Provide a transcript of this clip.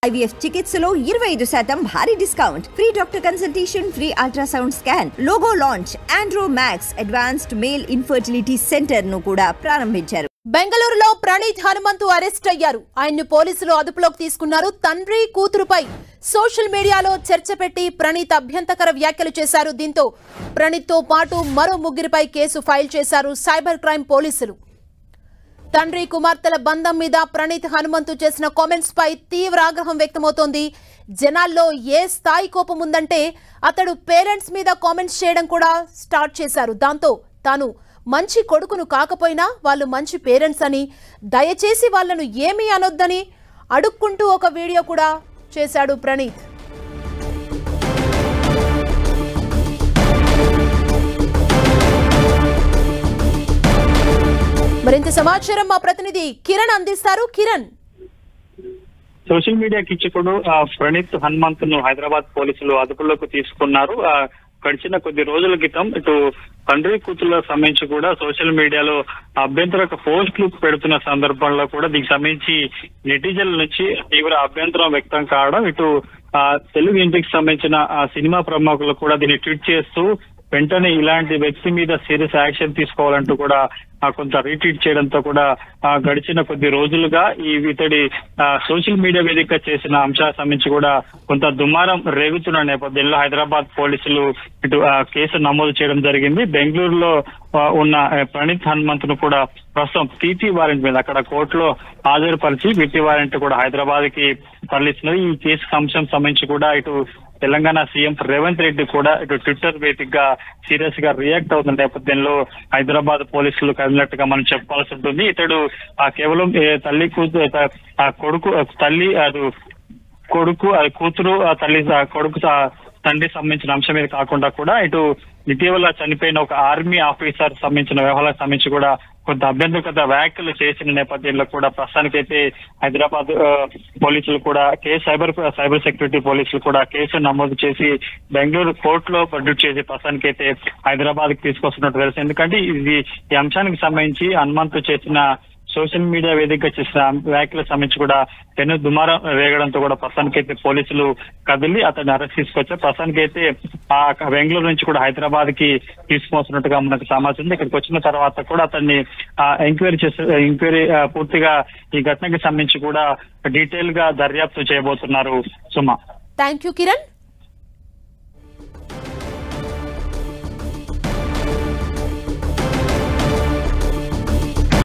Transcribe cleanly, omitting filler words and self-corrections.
IVF చికిత్సలో 25% భారీ discount, free doctor consultation, free ultrasound scan, logo launch, Andro max advanced male infertility centre ను కూడా ప్రారంభించారు. బెంగళూరులో ప్రణీత్ హనుమంతు అరెస్ట్ అయ్యారు. ఆయన్ను పోలీసులు అదుపులోకి తీసుకున్నారు. తండ్రి కూతురుపై సోషల్ మీడియాలో చర్చ పెట్టి ప్రణీత్ అభ్యంతరకర వ్యాఖ్యలు చేశారు. దీంతో ప్రణీత్ తో పాటు మరో ముగ్గురిపై కేసు ఫైల్ చేశారు సైబర్ క్రైమ్ పోలీసులు. తండ్రి కుమార్తెల బంధం మీద ప్రణీత్ హనుమంతు చేసిన కామెంట్స్ పై తీవ్ర ఆగ్రహం వ్యక్తమవుతోంది. జనాల్లో ఏ స్థాయి కోపం ఉందంటే అతడు పేరెంట్స్ మీద కామెంట్స్ చేయడం కూడా స్టార్ట్ చేశారు. దాంతో తాను మంచి కొడుకును కాకపోయినా వాళ్ళు మంచి పేరెంట్స్ అని, దయచేసి వాళ్ళను ఏమీ అనొద్దని అడుక్కుంటూ ఒక వీడియో కూడా చేశాడు ప్రణీత్. మరింత సమాచారం మా ప్రతినిధి కిరణ్ అందిస్తారు. కిరణ్, సోషల్ మీడియా కిచ్చకుడు ప్రణీత్ హనుమంతును హైదరాబాద్ పోలీసులు అదుపులోకి తీసుకున్నారు. గడిచిన కొద్ది రోజుల క్రితం ఇటు తండ్రి కూతుర్లకు సంబంధించి కూడా సోషల్ మీడియాలో అభ్యంతరక పోస్టులు పెడుతున్న సందర్భంలో కూడా దీనికి సంబంధించి నెటిజన్ల నుంచి తీవ్ర అభ్యంతరం వ్యక్తం కావడం, ఇటు తెలుగు ఇంటికి సంబంధించిన సినిమా ప్రముఖులు కూడా దీన్ని ట్వీట్ చేస్తూ వెంటనే ఇలాంటి వ్యక్తి మీద సీరియస్ యాక్షన్ తీసుకోవాలంటూ కూడా కొంత రీట్వీట్ చేయడంతో కూడా గడిచిన కొద్ది రోజులుగా ఇతడి సోషల్ మీడియా వేదిక చేసిన అంశాలకు సంబంధించి కూడా కొంత దుమారం రేగుతున్న నేపథ్యంలో హైదరాబాద్ పోలీసులు ఇటు కేసు నమోదు చేయడం జరిగింది. బెంగళూరులో ఉన్న ప్రణీత్ హనుమంతును కూడా ప్రస్తుతం పీటీ వారెంట్ మీద అక్కడ కోర్టులో హాజరుపరిచి పీటీ వారెంట్ కూడా హైదరాబాద్ కి తరలిస్తున్నది. ఈ కేసు అంశం సంబంధించి కూడా ఇటు తెలంగాణ సీఎం రేవంత్ రెడ్డి కూడా ఇటు ట్విట్టర్ వేదికగా సీరియస్ గా రియాక్ట్ అవుతున్న నేపథ్యంలో హైదరాబాద్ పోలీసులు కదిలినట్టుగా మనం చెప్పాల్సి ఉంటుంది. ఇతడు కేవలం తల్లి కొడుకు తల్లి కూతురు తల్లి కొడుకు తండ్రి సంబంధించిన అంశం మీద కాకుండా కూడా ఇటు ఇటీవల చనిపోయిన ఒక ఆర్మీ ఆఫీసర్ సంబంధించిన వ్యవహారాలకు సంబంధించి కూడా కొంత అభ్యంతరకత వ్యాఖ్యలు చేసిన నేపథ్యంలో కూడా ప్రస్తుతానికైతే హైదరాబాద్ పోలీసులు కూడా సైబర్ సెక్యూరిటీ పోలీసులు కూడా కేసు నమోదు చేసి బెంగళూరు కోర్టులో ప్రొడ్యూస్ చేసి ప్రస్తుతానికైతే హైదరాబాద్ కి తీసుకొస్తున్నట్టు తెలుసు. ఎందుకంటే ఈ అంశానికి సంబంధించి హనుమంతు చేసిన సోషల్ మీడియా వేదికగా చేసిన వ్యాఖ్యలకు సంబంధించి కూడా పెను దుమారం రేగడంతో కూడా ప్రస్తుతానికైతే పోలీసులు కదిలి అతన్ని అరెస్ట్ తీసుకొచ్చారు. ప్రస్తుతానికైతే బెంగళూరు నుంచి కూడా హైదరాబాద్ కి తీసుకొస్తున్నట్టుగా మనకు సమాచారం ఉంది. ఇక్కడికి వచ్చిన తర్వాత కూడా అతన్ని ఎంక్వైరీ పూర్తిగా ఈ ఘటనకి సంబంధించి కూడా డీటెయిల్ గా దర్యాప్తు చేయబోతున్నారు. సుమా, థ్యాంక్ యూ కిరణ్.